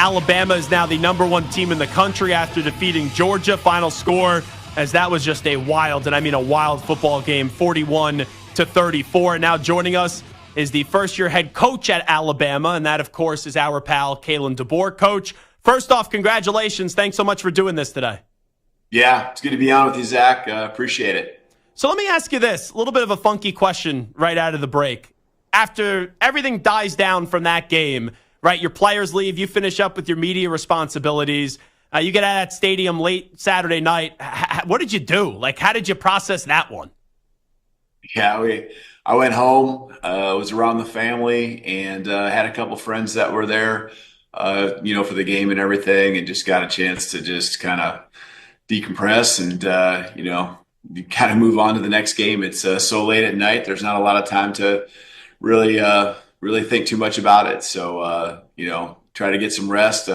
Alabama is now the #1 team in the country after defeating Georgia. Final score, as that was just a wild, and I mean a wild football game, 41-34. And now joining us is the first-year head coach at Alabama, and that, of course, is our pal Kalen DeBoer. Coach, first off, congratulations. Thanks so much for doing this today. Yeah, it's good to be on with you, Zach. Appreciate it. So let me ask you this, a little bit of a funky question right out of the break. After everything dies down from that game, right, your players leave, you finish up with your media responsibilities, you get out of that stadium late Saturday night. What did you do? Like, how did you process that one? Yeah, I went home, was around the family, and had a couple friends that were there, for the game and everything, and just got a chance to just kind of decompress and, you kind of move on to the next game. It's so late at night. There's not a lot of time to really think too much about it. So, try to get some rest.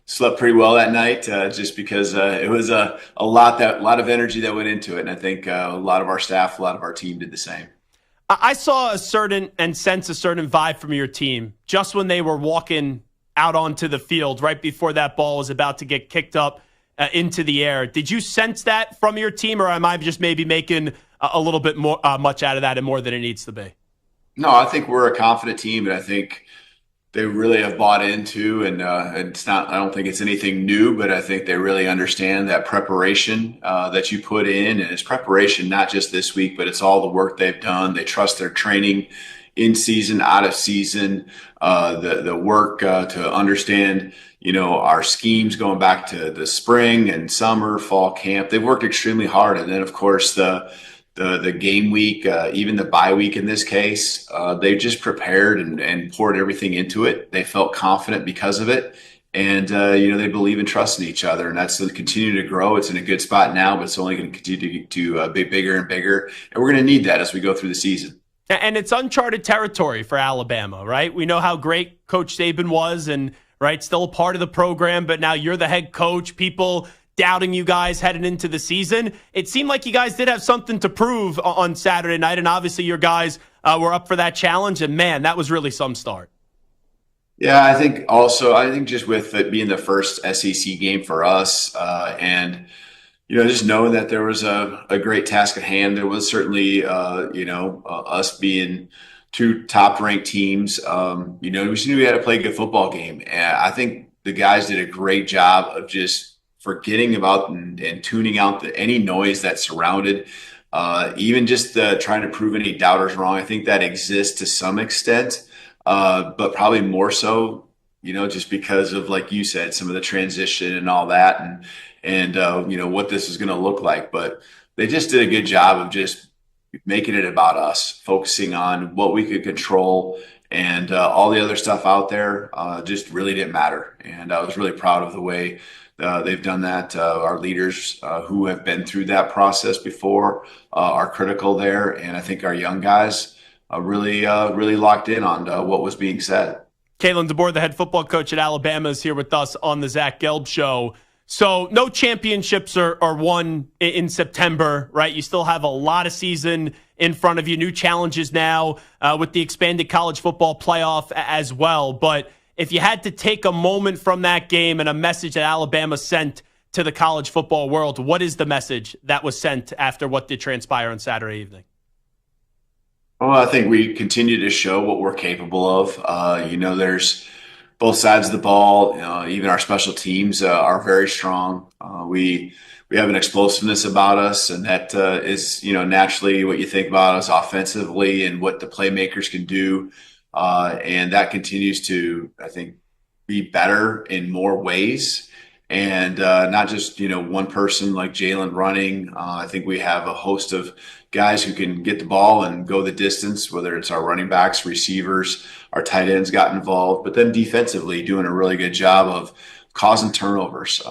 Slept pretty well that night, just because it was a lot of energy that went into it. And I think a lot of our staff, a lot of our team did the same. I saw a certain vibe from your team just when they were walking out onto the field right before that ball was about to get kicked up into the air. Did you sense that from your team, or am I just maybe making a little bit more much out of that and more than it needs to be? No, I think we're a confident team, and I think they really have bought into, and it's not, I don't think it's anything new, but I think they really understand that preparation that you put in, and it's preparation not just this week, but it's all the work they've done. They trust their training in season, out of season, the work to understand, our schemes going back to the spring and summer, fall camp. They've worked extremely hard. And then, of course, the game week, even the bye week in this case, they just prepared and poured everything into it. They felt confident because of it. And, they believe and trust in each other. And that's to continue to grow. It's in a good spot now, but it's only going to continue to be bigger and bigger. And we're going to need that as we go through the season. And it's uncharted territory for Alabama, right? We know how great Coach Saban was and, right, still a part of the program, but now you're the head coach. People doubting you guys heading into the season. It seemed like you guys did have something to prove on Saturday night, and obviously your guys were up for that challenge, and, man, that was really some start. Yeah, I think just with it being the first SEC game for us and – just knowing that there was a great task at hand. There was certainly, us being two top-ranked teams. We just knew we had to play a good football game. And I think the guys did a great job of just forgetting about and tuning out any noise that surrounded, even just trying to prove any doubters wrong. I think that exists to some extent, but probably more so, just because of, like you said, some of the transition and all that, and what this is going to look like. But they just did a good job of just making it about us, focusing on what we could control, and all the other stuff out there just really didn't matter. And I was really proud of the way they've done that. Our leaders who have been through that process before are critical there. And I think our young guys really locked in on what was being said. Kalen DeBoer, the head football coach at Alabama, is here with us on the Zach Gelb Show. So no championships are won in September, right? You still have a lot of season in front of you, new challenges now with the expanded college football playoff as well. But if you had to take a moment from that game and a message that Alabama sent to the college football world, what is the message that was sent after what did transpire on Saturday evening? Well, I think we continue to show what we're capable of. There's both sides of the ball. Even our special teams are very strong. We have an explosiveness about us, and that is naturally what you think about us offensively and what the playmakers can do. And that continues to, I think, be better in more ways. And not just one person like Jalen running. I think we have a host of guys who can get the ball and go the distance, whether it's our running backs, receivers, our tight ends got involved, but then defensively doing a really good job of causing turnovers.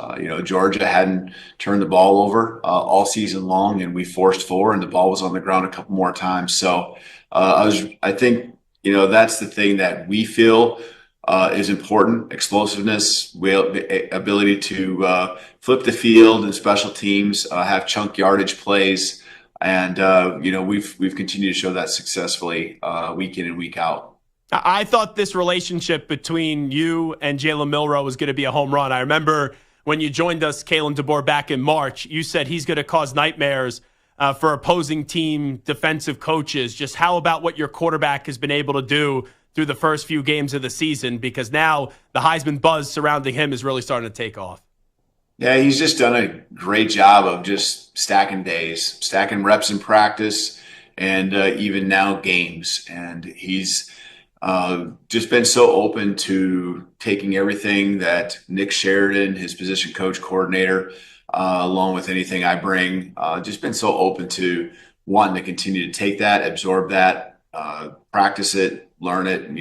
Georgia hadn't turned the ball over all season long, and we forced 4, and the ball was on the ground a couple more times. So I think that's the thing that we feel is important: explosiveness, ability to flip the field and special teams, have chunk yardage plays. And, we've continued to show that successfully week in and week out. I thought this relationship between you and Jalen Milroe was going to be a home run. I remember when you joined us, Kalen DeBoer, back in March, you said he's going to cause nightmares for opposing team defensive coaches. Just how about what your quarterback has been able to do through the first few games of the season? Because now the Heisman buzz surrounding him is really starting to take off. Yeah, he's just done a great job of just stacking days, stacking reps in practice, and even now games. And he's just been so open to taking everything that Nick Sheridan, his position coach coordinator, along with anything I bring, just been so open to wanting to continue to take that, absorb that, practice it, learn it.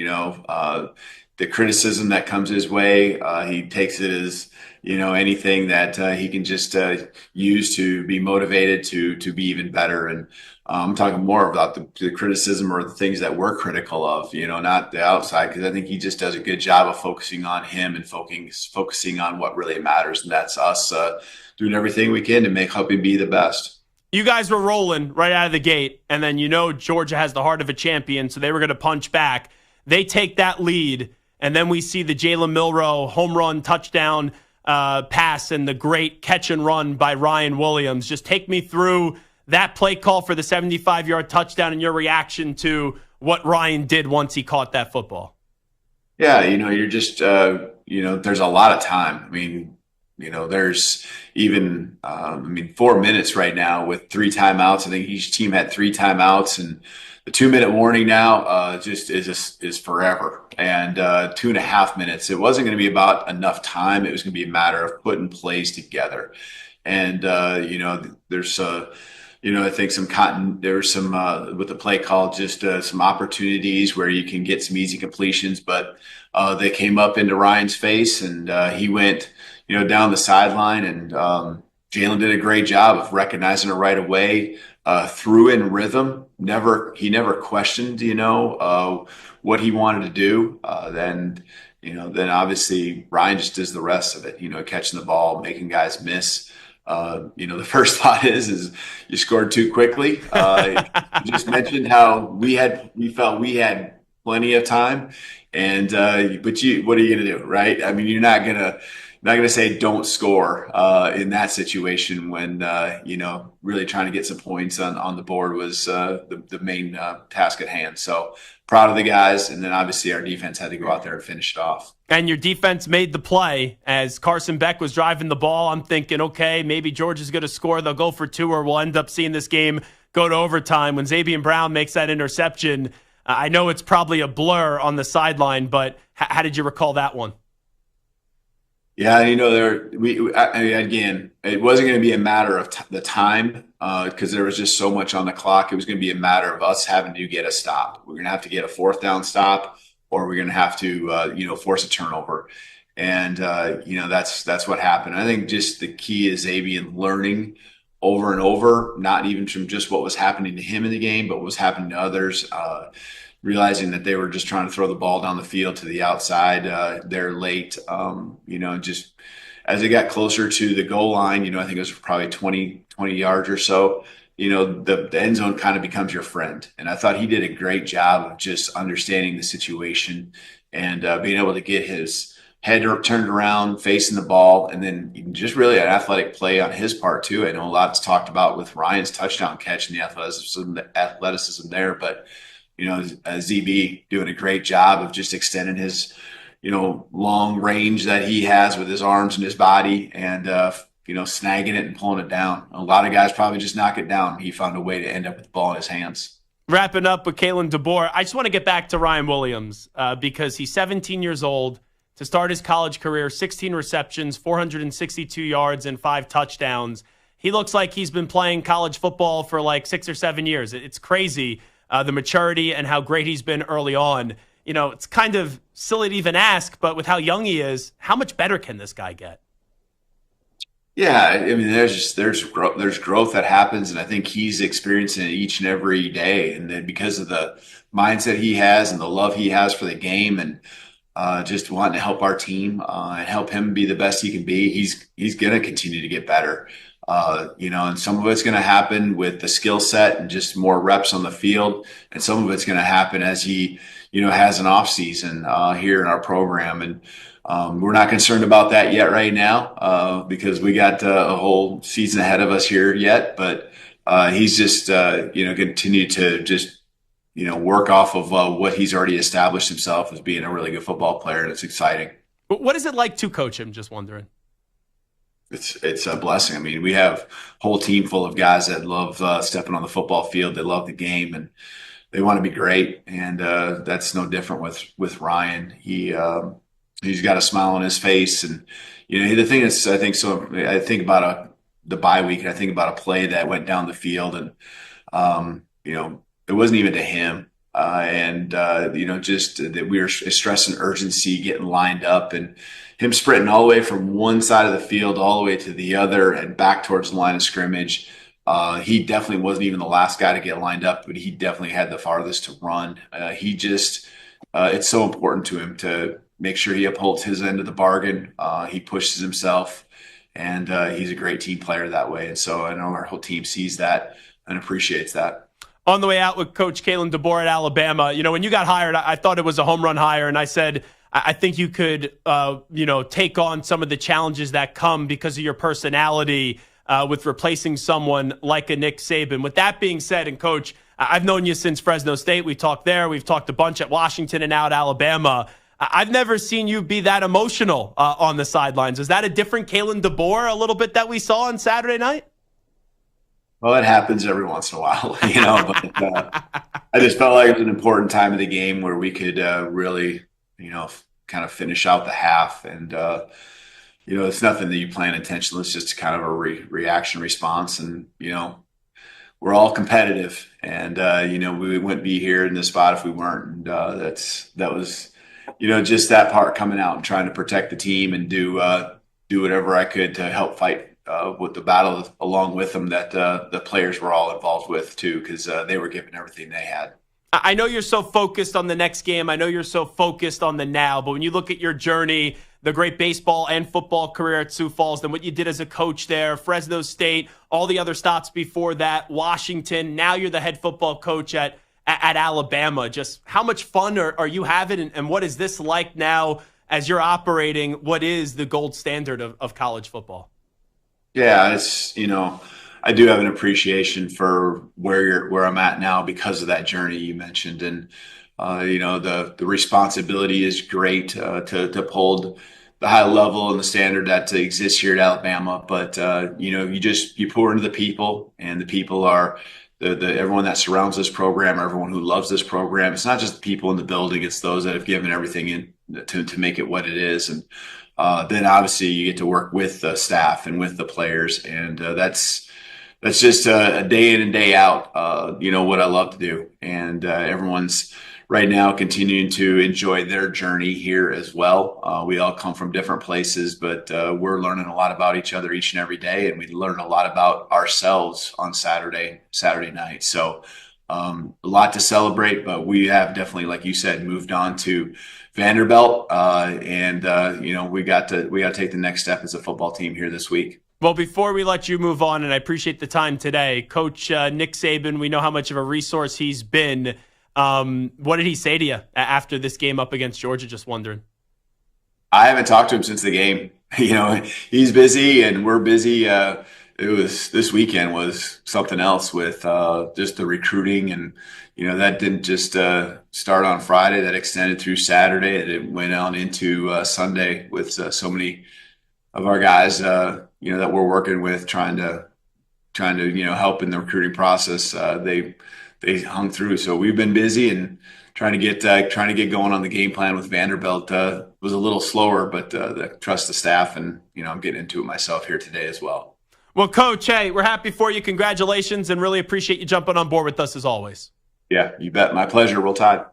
The criticism that comes his way, he takes it as anything that he can just use to be motivated to be even better. And I'm talking more about the criticism or the things that we're critical of, not the outside, because I think he just does a good job of focusing on him and focusing on what really matters. And that's us doing everything we can to help him be the best. You guys were rolling right out of the gate, and then Georgia has the heart of a champion, so they were going to punch back. They take that lead, and then we see the Jalen Milroe home run touchdown pass and the great catch and run by Ryan Williams. Just take me through that play call for the 75-yard touchdown and your reaction to what Ryan did once he caught that football. Yeah, you're just, there's a lot of time. I mean, there's even, 4 minutes right now with 3 timeouts. I think each team had 3 timeouts, and the 2-minute warning now just is forever. And 2.5 minutes. It wasn't going to be about enough time. It was going to be a matter of putting plays together. And there's I think there was some with the play call, just some opportunities where you can get some easy completions, but they came up into Ryan's face, and he went down the sideline, and Jalen did a great job of recognizing it right away. Threw in rhythm. He never questioned, what he wanted to do. Then obviously Ryan just does the rest of it, catching the ball, making guys miss. The first thought is you scored too quickly. You just mentioned how we felt we had plenty of time, and but what are you going to do, right? I mean, you're not gonna say don't score in that situation when really trying to get some points on the board was the main task at hand. So proud of the guys, and then obviously our defense had to go out there and finish it off. And your defense made the play as Carson Beck was driving the ball. I'm thinking, okay, maybe Georgia's going to score. They'll go for 2, or we'll end up seeing this game go to overtime. When Xavier Brown makes that interception, I know it's probably a blur on the sideline, but how did you recall that one? Yeah, again, it wasn't going to be a matter of the time because there was just so much on the clock. It was going to be a matter of us having to get a stop. We're going to have to get a 4th down stop, or we're going to have to, force a turnover. And, that's what happened. I think just the key is Xavier learning over and over, not even from just what was happening to him in the game, but what was happening to others. Realizing that they were just trying to throw the ball down the field to the outside there late, just as they got closer to the goal line, I think it was probably 20 yards or so, the end zone kind of becomes your friend. And I thought he did a great job of just understanding the situation and being able to get his head turned around, facing the ball, and then just really an athletic play on his part too. I know a lot's talked about with Ryan's touchdown catch and the athleticism there, but ZB doing a great job of just extending his, long range that he has with his arms and his body, and snagging it and pulling it down. A lot of guys probably just knock it down. He found a way to end up with the ball in his hands. Wrapping up with Kalen DeBoer, I just want to get back to Ryan Williams because he's 17 years old. To start his college career, 16 receptions, 462 yards, and 5 touchdowns. He looks like he's been playing college football for like 6 or 7 years. It's crazy. The maturity and how great he's been early on. It's kind of silly to even ask, but with how young he is, how much better can this guy get? Yeah, I mean, there's growth that happens, and I think he's experiencing it each and every day. And then because of the mindset he has and the love he has for the game, and just wanting to help our team and help him be the best he can be, he's going to continue to get better. And some of it's going to happen with the skill set and just more reps on the field. And some of it's going to happen as he, has an off season here in our program. And we're not concerned about that yet right now because we got a whole season ahead of us here yet. But he's just, continue to just, work off of what he's already established himself as being a really good football player. And it's exciting. What is it like to coach him? Just wondering. It's a blessing. I mean, we have a whole team full of guys that love stepping on the football field. They love the game and they want to be great. And that's no different with Ryan. He's got a smile on his face. And, the thing is, I think about the bye week and I think about a play that went down the field and, it wasn't even to him. Just that we were stressing urgency, getting lined up and him sprinting all the way from one side of the field all the way to the other and back towards the line of scrimmage. He definitely wasn't even the last guy to get lined up, but he definitely had the farthest to run. It's so important to him to make sure he upholds his end of the bargain. He pushes himself and he's a great team player that way. And so I know our whole team sees that and appreciates that. On the way out with Coach Kalen DeBoer at Alabama, when you got hired, I thought it was a home run hire. And I said, I think you could, take on some of the challenges that come because of your personality with replacing someone like a Nick Saban. With that being said, and Coach, I've known you since Fresno State. We talked there. We've talked a bunch at Washington and now at Alabama. I've never seen you be that emotional on the sidelines. Is that a different Kalen DeBoer a little bit that we saw on Saturday night? Well, it happens every once in a while, but I just felt like it was an important time of the game where we could really, kind of finish out the half. And, it's nothing that you plan intentionally. It's just kind of a reaction response. And, we're all competitive and, we wouldn't be here in this spot if we weren't. And that was, just that part coming out and trying to protect the team and do whatever I could to help fight with the battle along with them that the players were all involved with too, because they were giving everything they had. I know you're so focused on the next game. I know you're so focused on the now, but when you look at your journey, the great baseball and football career at Sioux Falls, then what you did as a coach there, Fresno State, all the other stops before that, Washington, now you're the head football coach at Alabama. Just how much fun are you having, and what is this like now as you're operating what is the gold standard of college football? Yeah, it's, I do have an appreciation for where I'm at now because of that journey you mentioned. And, the responsibility is great to uphold the high level and the standard that exists here at Alabama. But, you pour into the people, and the people are everyone that surrounds this program, everyone who loves this program. It's not just the people in the building, it's those that have given everything in to make it what it is. And then obviously you get to work with the staff and with the players. And that's just a day in and day out, what I love to do. And everyone's right now continuing to enjoy their journey here as well. We all come from different places, but we're learning a lot about each other each and every day. And we learn a lot about ourselves on Saturday night. So a lot to celebrate, but we have definitely, like you said, moved on to Vanderbilt. We got to take the next step as a football team here this week. Well, before we let you move on, and I appreciate the time today, Coach Nick Saban, we know how much of a resource he's been. What did he say to you after this game up against Georgia? Just wondering. I haven't talked to him since the game. He's busy and we're busy. This weekend was something else with just the recruiting, and that didn't just start on Friday. That extended through Saturday, and it went on into Sunday with so many of our guys that we're working with, trying to help in the recruiting process. They hung through, so we've been busy and trying to get going on the game plan with Vanderbilt. Was a little slower, but trust the staff, and I'm getting into it myself here today as well. Well, Coach, hey, we're happy for you. Congratulations, and really appreciate you jumping on board with us as always. Yeah, you bet. My pleasure. Roll Tide.